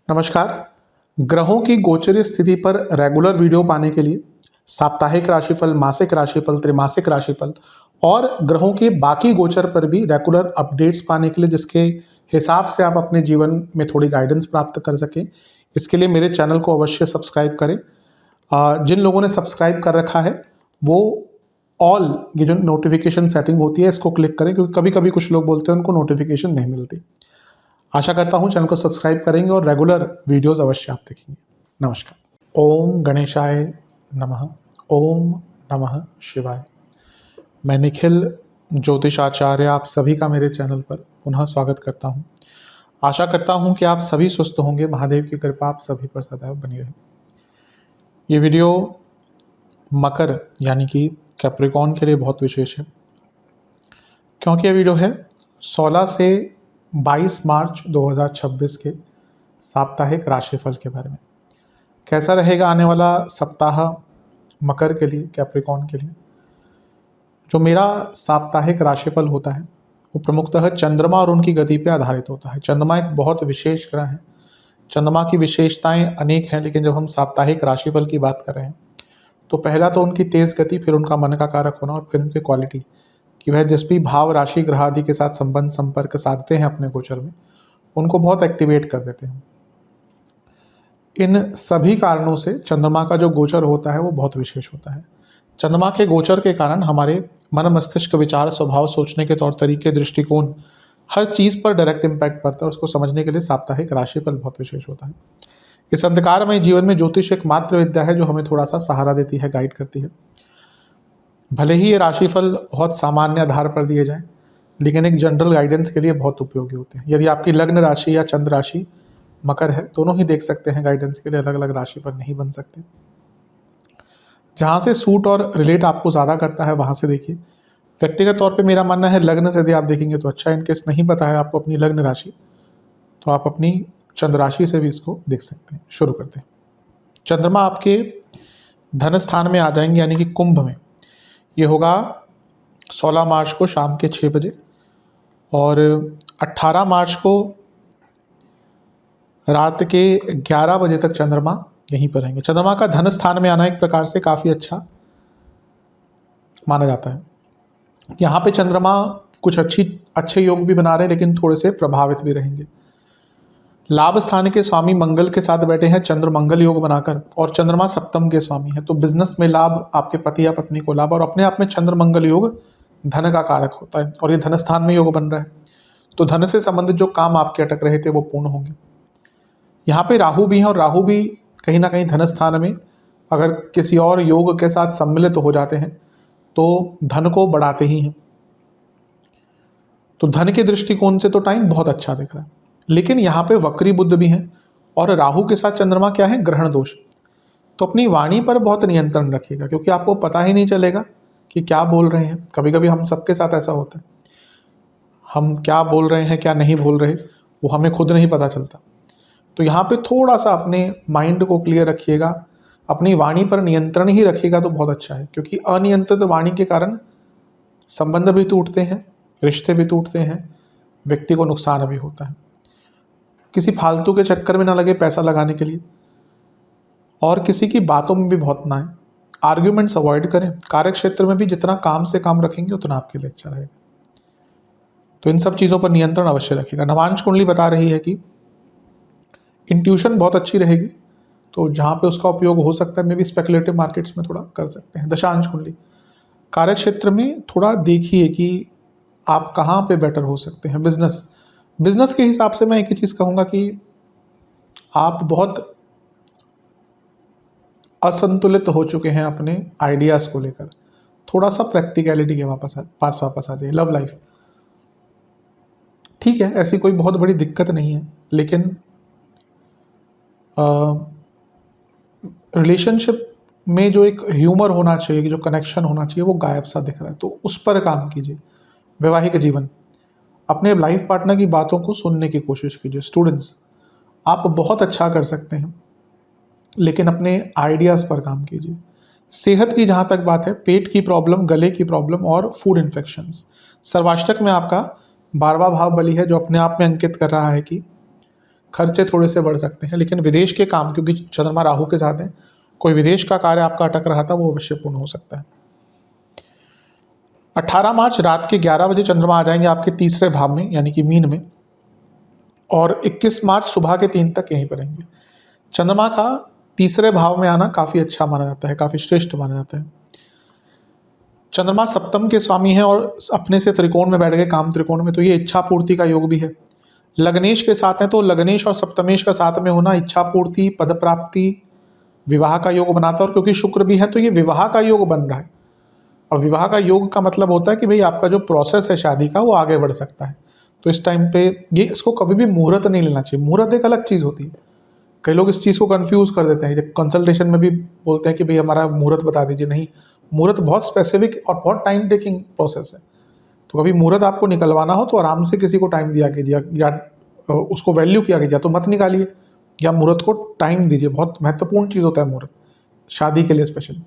नमस्कार। ग्रहों की गोचरीय स्थिति पर रेगुलर वीडियो पाने के लिए साप्ताहिक राशिफल, मासिक राशिफल, त्रैमासिक राशिफल और ग्रहों के बाकी गोचर पर भी रेगुलर अपडेट्स पाने के लिए, जिसके हिसाब से आप अपने जीवन में थोड़ी गाइडेंस प्राप्त कर सकें, इसके लिए मेरे चैनल को अवश्य सब्सक्राइब करें। जिन लोगों ने सब्सक्राइब कर रखा है वो ऑल ये जो नोटिफिकेशन सेटिंग होती है इसको क्लिक करें, क्योंकि कभी कभी कुछ लोग बोलते हैं उनको नोटिफिकेशन नहीं मिलती। आशा करता हूँ चैनल को सब्सक्राइब करेंगे और रेगुलर वीडियोस अवश्य आप देखेंगे। नमस्कार। ओम गणेशाय नमः। ओम नमः शिवाय। मैं निखिल ज्योतिषाचार्य आप सभी का मेरे चैनल पर पुनः स्वागत करता हूँ। आशा करता हूँ कि आप सभी स्वस्थ होंगे। महादेव की कृपा आप सभी पर सदैव बनी रहे। ये वीडियो मकर यानी कि कैप्रिकॉर्न के लिए बहुत विशेष है, क्योंकि यह वीडियो है 16 से 22 मार्च 2026 के साप्ताहिक राशिफल के बारे में। कैसा रहेगा आने वाला सप्ताह मकर के लिए, कैप्रिकॉर्न के लिए। जो मेरा साप्ताहिक राशिफल होता है वो प्रमुखतः चंद्रमा और उनकी गति पर आधारित होता है। चंद्रमा एक बहुत विशेष ग्रह है। चंद्रमा की विशेषताएं अनेक हैं, लेकिन जब हम साप्ताहिक राशिफल की बात कर रहे हैं तो पहला तो उनकी तेज गति, फिर उनका मन का कारक होना और फिर उनकी क्वालिटी कि वह जिस भी भाव, राशि, ग्रह आदि के साथ संबंध संपर्क साधते हैं अपने गोचर में, उनको बहुत एक्टिवेट कर देते हैं। इन सभी कारणों से चंद्रमा का जो गोचर होता है वो बहुत विशेष होता है। चंद्रमा के गोचर के कारण हमारे मन, मस्तिष्क, विचार, स्वभाव, सोचने के तौर तरीके, दृष्टिकोण, हर चीज़ पर डायरेक्ट इम्पैक्ट पड़ता है। उसको समझने के लिए साप्ताहिक राशिफल बहुत विशेष होता है। इस अंधकारमय जीवन में ज्योतिष एक मात्र विद्या है जो हमें थोड़ा सा सहारा देती है, गाइड करती है। भले ही ये राशिफल बहुत सामान्य आधार पर दिए जाएं, लेकिन एक जनरल गाइडेंस के लिए बहुत उपयोगी होते हैं। यदि आपकी लग्न राशि या चंद्र राशि मकर है, दोनों ही देख सकते हैं गाइडेंस के लिए, अलग अलग राशि पर नहीं बन सकते। जहाँ से सूट और रिलेट आपको ज़्यादा करता है वहाँ से देखिए। व्यक्तिगत तौर पे मेरा मानना है लग्न से यदि आप देखेंगे तो अच्छा। इनकेस नहीं पता है आपको अपनी लग्न राशि, तो आप अपनी चंद्र राशि से भी इसको देख सकते हैं। शुरू करते हैं। चंद्रमा आपके धन स्थान में आ जाएंगे, यानी कि कुंभ में। ये होगा 16 मार्च को शाम के 6 बजे और 18 मार्च को रात के 11 बजे तक चंद्रमा यहीं पर रहेंगे। चंद्रमा का धन स्थान में आना एक प्रकार से काफ़ी अच्छा माना जाता है। यहाँ पे चंद्रमा कुछ अच्छे योग भी बना रहे हैं, लेकिन थोड़े से प्रभावित भी रहेंगे। लाभ स्थान के स्वामी मंगल के साथ बैठे हैं चंद्र मंगल योग बनाकर, और चंद्रमा सप्तम के स्वामी है। तो बिजनेस में लाभ, आपके पति या पत्नी को लाभ, और अपने आप में चंद्र मंगल योग धन का कारक होता है और ये धन स्थान में योग बन रहा है। तो धन से संबंधित जो काम आपके अटक रहे थे वो पूर्ण होंगे। यहाँ पे राहु भी है, और राहु भी कहीं ना कहीं धन स्थान में अगर किसी और योग के साथ सम्मिलित हो जाते हैं तो धन को बढ़ाते ही हैं। तो धन के दृष्टिकोण से तो टाइम बहुत अच्छा दिख रहा है, लेकिन यहाँ पे वक्री बुध भी हैं और राहु के साथ चंद्रमा क्या है, ग्रहण दोष। तो अपनी वाणी पर बहुत नियंत्रण रखिएगा, क्योंकि आपको पता ही नहीं चलेगा कि क्या बोल रहे हैं। कभी कभी हम सबके साथ ऐसा होता है, हम क्या बोल रहे हैं क्या नहीं बोल रहे वो हमें खुद नहीं पता चलता। तो यहाँ पे थोड़ा सा अपने माइंड को क्लियर रखिएगा, अपनी वाणी पर नियंत्रण ही रखिएगा तो बहुत अच्छा है। क्योंकि अनियंत्रित वाणी के कारण संबंध भी टूटते हैं, रिश्ते भी टूटते हैं, व्यक्ति को नुकसान भी होता है। किसी फालतू के चक्कर में ना लगे पैसा लगाने के लिए, और किसी की बातों में भी बहुत ना आए। आर्ग्यूमेंट्स अवॉइड करें। कार्य क्षेत्र में भी जितना काम से काम रखेंगे उतना आपके लिए अच्छा रहेगा। तो इन सब चीज़ों पर नियंत्रण अवश्य रखिएगा। नवांश कुंडली बता रही है कि इंट्यूशन बहुत अच्छी रहेगी, तो जहाँ पे उसका उपयोग हो सकता है मे भी स्पेकुलेटिव मार्केट्स में थोड़ा कर सकते हैं। दशांश कुंडली कार्य क्षेत्र में थोड़ा देखिए कि आप कहाँ पे बेटर हो सकते हैं। बिजनेस के हिसाब से मैं एक ही चीज़ कहूँगा कि आप बहुत असंतुलित हो चुके हैं अपने आइडियाज़ को लेकर। थोड़ा सा प्रैक्टिकलिटी के पास वापस आ जाइए। लव लाइफ ठीक है, ऐसी कोई बहुत बड़ी दिक्कत नहीं है, लेकिन रिलेशनशिप में जो एक ह्यूमर होना चाहिए, जो कनेक्शन होना चाहिए, वो गायब सा दिख रहा है। तो उस पर काम कीजिए। वैवाहिक जीवन, अपने लाइफ पार्टनर की बातों को सुनने की कोशिश कीजिए। स्टूडेंट्स, आप बहुत अच्छा कर सकते हैं, लेकिन अपने आइडियाज़ पर काम कीजिए। सेहत की जहाँ तक बात है, पेट की प्रॉब्लम, गले की प्रॉब्लम और फूड इन्फेक्शंस। सर्वाष्टक में आपका 12वां भाव बली है, जो अपने आप में अंकित कर रहा है कि खर्चे थोड़े से बढ़ सकते हैं, लेकिन विदेश के काम, क्योंकि चंद्रमा राहु के साथ है, कोई विदेश का कार्य आपका अटक रहा था वो अवश्य पूर्ण हो सकता है। 18 मार्च रात के 11 बजे चंद्रमा आ जाएंगे आपके तीसरे भाव में यानी कि मीन में, और 21 मार्च सुबह के 3 तक यहीं पर रहेंगे। चंद्रमा का तीसरे भाव में आना काफ़ी अच्छा माना जाता है, काफ़ी श्रेष्ठ माना जाता है। चंद्रमा सप्तम के स्वामी हैं और अपने से त्रिकोण में बैठ गए, काम त्रिकोण में, तो ये इच्छा पूर्ति का योग भी है। लग्नेश के साथ है, तो लग्नेश और सप्तमेश का साथ में होना इच्छा पूर्ति, पद प्राप्ति, विवाह का योग बनाता है। और क्योंकि शुक्र भी है तो ये विवाह का योग बन रहा है, और विवाह का योग का मतलब होता है कि भाई आपका जो प्रोसेस है शादी का वो आगे बढ़ सकता है। तो इस टाइम पे ये, इसको कभी भी मुहूर्त नहीं लेना चाहिए। मुहूर्त एक अलग चीज़ होती है, कई लोग इस चीज़ को कंफ्यूज कर देते हैं। जब कंसल्टेशन में भी बोलते हैं कि भाई हमारा मुहूर्त बता दीजिए, नहीं, मुहूर्त बहुत स्पेसिफिक और बहुत टाइम टेकिंग प्रोसेस है। तो कभी मुहूर्त आपको निकलवाना हो तो आराम से किसी को टाइम दिया कीजिए, या उसको वैल्यू किया कीजिए, तो मत निकालिए, या मुहूर्त को टाइम दीजिए। बहुत महत्वपूर्ण चीज़ होता है मुहूर्त, शादी के लिए स्पेशली।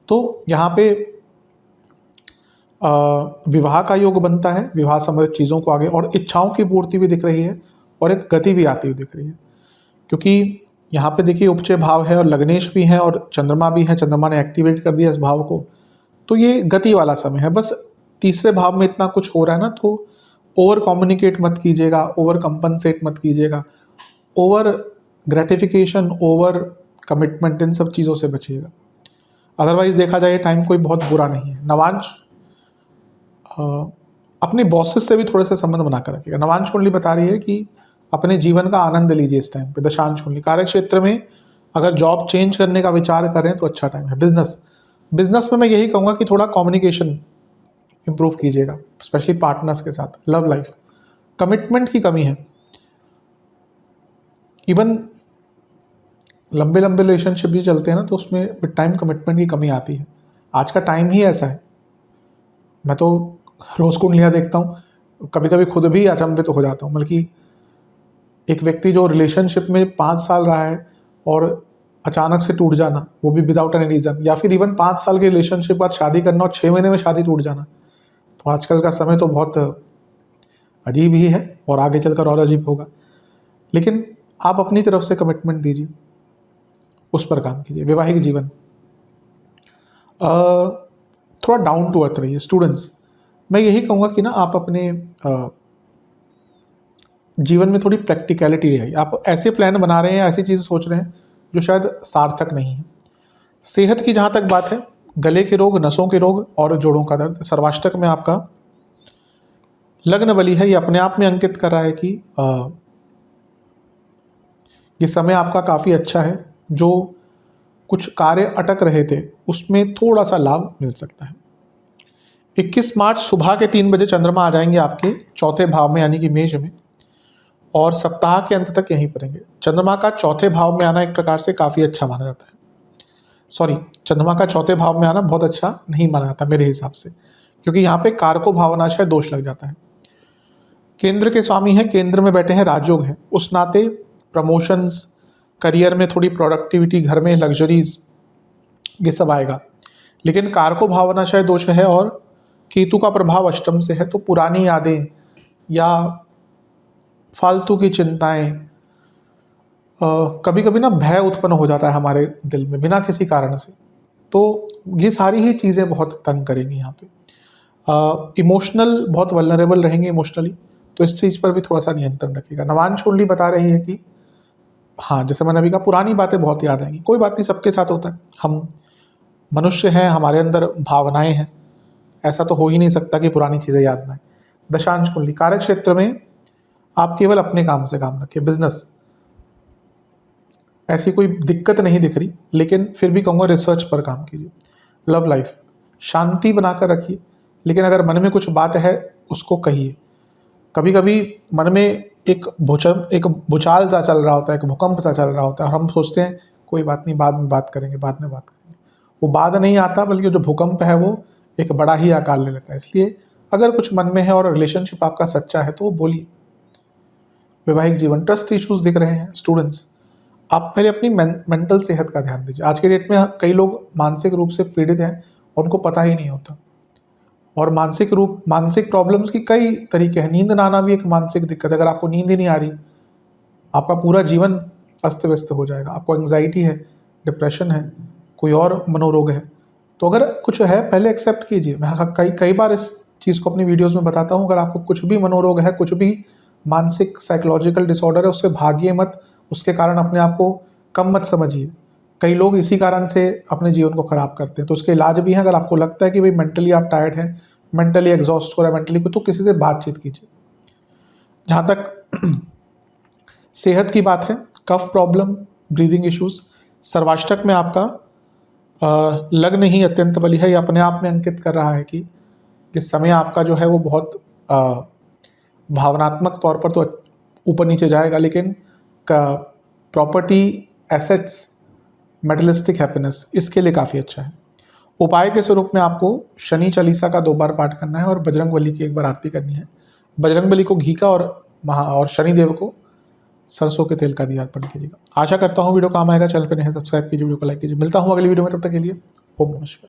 तो यहाँ पे विवाह का योग बनता है, विवाह संबंधित चीज़ों को आगे, और इच्छाओं की पूर्ति भी दिख रही है, और एक गति भी आती हुई दिख रही है। क्योंकि यहाँ पे देखिए उपचय भाव है और लग्नेश भी है और चंद्रमा भी है, चंद्रमा ने एक्टिवेट कर दिया इस भाव को, तो ये गति वाला समय है। बस तीसरे भाव में इतना कुछ हो रहा है ना, तो ओवर कम्युनिकेट मत कीजिएगा, ओवर कंपनसेट मत कीजिएगा, ओवर ग्रेटिफिकेशन, ओवर कमिटमेंट, इन सब चीज़ों से बचिएगा। अदरवाइज देखा जाए टाइम कोई बहुत बुरा नहीं है। नवांश अपने बॉसेस से भी थोड़े से संबंध बनाकर रखिएगा। नवांश कुंडली बता रही है कि अपने जीवन का आनंद लीजिए इस टाइम पे। दशांश कुंडली कार्य क्षेत्र में अगर जॉब चेंज करने का विचार करें तो अच्छा टाइम है। बिजनेस में मैं यही कहूँगा कि थोड़ा कम्युनिकेशन इंप्रूव कीजिएगा, स्पेशली पार्टनर्स के साथ। लव लाइफ, कमिटमेंट की कमी है। इवन लंबे लंबे रिलेशनशिप भी चलते हैं ना, तो उसमें विद टाइम कमिटमेंट की कमी आती है। आज का टाइम ही ऐसा है। मैं तो रोज़ कुंडलियाँ देखता हूँ, कभी कभी खुद भी अचंभित हो जाता हूँ। बल्कि एक व्यक्ति जो रिलेशनशिप में 5 साल रहा है और अचानक से टूट जाना, वो भी विदाउट एनी रीज़न, या फिर इवन 5 साल के रिलेशनशिप बाद शादी करना और 6 महीने में शादी टूट जाना, तो आजकल का समय तो बहुत अजीब ही है, और आगे चलकर और अजीब होगा। लेकिन आप अपनी तरफ से कमिटमेंट दीजिए, उस पर काम कीजिए। वैवाहिक जीवन थोड़ा डाउन टू अर्थ रहिए। स्टूडेंट्स, मैं यही कहूँगा कि ना आप अपने जीवन में थोड़ी प्रैक्टिकलिटी रही। आप ऐसे प्लान बना रहे हैं, ऐसी चीज़ सोच रहे हैं जो शायद सार्थक नहीं है। सेहत की जहाँ तक बात है, गले के रोग, नसों के रोग और जोड़ों का दर्द, सर्वाष्टक में आपका लग्न बली है, ये अपने आप में अंकित कर रहा है कि ये समय आपका काफ़ी अच्छा है। जो कुछ कार्य अटक रहे थे उसमें थोड़ा सा लाभ मिल सकता है। 21 मार्च सुबह के 3 बजे चंद्रमा आ जाएंगे आपके चौथे भाव में यानी कि मेष में, और सप्ताह के अंत तक यहीं पर रहेंगे। चंद्रमा का चौथे भाव में आना एक प्रकार से काफ़ी अच्छा माना जाता है। सॉरी, चंद्रमा का चौथे भाव में आना बहुत अच्छा नहीं माना जाता मेरे हिसाब से, क्योंकि यहाँ पे कारको भावनाशय दोष लग जाता है। केंद्र के स्वामी हैं, केंद्र में बैठे हैं, राजयोग है, उस नाते प्रमोशंस, करियर में थोड़ी प्रोडक्टिविटी, घर में लग्जरीज, ये सब आएगा। लेकिन कारको भावनाशय दोष है और केतु का प्रभाव अष्टम से है, तो पुरानी यादें या फालतू की चिंताएं, कभी कभी ना भय उत्पन्न हो जाता है हमारे दिल में बिना किसी कारण से, तो ये सारी ही चीज़ें बहुत तंग करेंगी यहाँ पे। इमोशनल, बहुत वल्नरेबल रहेंगे इमोशनली, तो इस चीज़ पर भी थोड़ा सा नियंत्रण रखिएगा। नवांश कुंडली बता रही है कि हाँ, जैसे मैंने अभी कहा, पुरानी बातें बहुत याद आएंगी। कोई बात नहीं, सबके साथ होता है, हम मनुष्य हैं, हमारे अंदर भावनाएं हैं, ऐसा तो हो ही नहीं सकता कि पुरानी चीज़ें याद ना आए। दशांश कुंडली कार्य क्षेत्र में आप केवल अपने काम से काम रखिए। बिजनेस, ऐसी कोई दिक्कत नहीं दिख रही, लेकिन फिर भी कहूँगा रिसर्च पर काम कीजिए। लव लाइफ, शांति बनाकर रखिए, लेकिन अगर मन में कुछ बात है उसको कहिए। कभी कभी मन में एक भूचाल सा चल रहा होता है, एक भूकंप सा चल रहा होता है, और हम सोचते हैं कोई बात नहीं, बाद में बात करेंगे, बाद में बात करेंगे। वो बाद नहीं आता, बल्कि जो भूकंप है वो एक बड़ा ही आकार ले लेता है। इसलिए अगर कुछ मन में है और रिलेशनशिप आपका सच्चा है तो वो बोलिए। वैवाहिक जीवन, ट्रस्ट इश्यूज दिख रहे हैं। स्टूडेंट्स, आप पहले अपनी मेंटल सेहत का ध्यान दीजिए। आज के डेट में कई लोग मानसिक रूप से पीड़ित हैं और उनको पता ही नहीं होता। और मानसिक प्रॉब्लम्स की कई तरीके हैं। नींद ना आना भी एक मानसिक दिक्कत है। अगर आपको नींद ही नहीं आ रही, आपका पूरा जीवन अस्त व्यस्त हो जाएगा। आपको एंग्जाइटी है, डिप्रेशन है, कोई और मनोरोग है, तो अगर कुछ है पहले एक्सेप्ट कीजिए। मैं कई कई बार इस चीज़ को अपनी वीडियोस में बताता हूँ। अगर आपको कुछ भी मनोरोग है, कुछ भी मानसिक साइकोलॉजिकल डिसऑर्डर है, उससे भागिए मत, उसके कारण अपने आप को कम मत समझिए। कई लोग इसी कारण से अपने जीवन को खराब करते हैं, तो उसके इलाज भी है। अगर आपको लगता है कि भाई मेंटली आप टायर्ड हैं, मेंटली एग्जॉस्ट हो रहा है, मेंटली को, तो किसी से बातचीत कीजिए। जहाँ तक सेहत की बात है, कफ प्रॉब्लम, ब्रीदिंग इश्यूज, सर्वाष्टक में आपका लग्न ही अत्यंत बली है। ये अपने आप में अंकित कर रहा है कि इस समय आपका जो है वो बहुत भावनात्मक तौर पर तो ऊपर नीचे जाएगा, लेकिन प्रॉपर्टी, एसेट्स, मेटलिस्टिक हैप्पीनेस, इसके लिए काफ़ी अच्छा है। उपाय के स्वरूप में आपको शनि चालीसा का 2 बार पाठ करना है और बजरंग बली की 1 बार आरती करनी है। बजरंग बली को घी का और शनि देव को सरसों के तेल का दिया अर्पण कीजिएगा। आशा करता हूँ वीडियो काम आएगा। चैनल पर नहीं सब्सक्राइब कीजिए, वीडियो को लाइक कीजिए। मिलता हूँ अगली वीडियो में, तब तक के लिए ओम नमः शिवाय।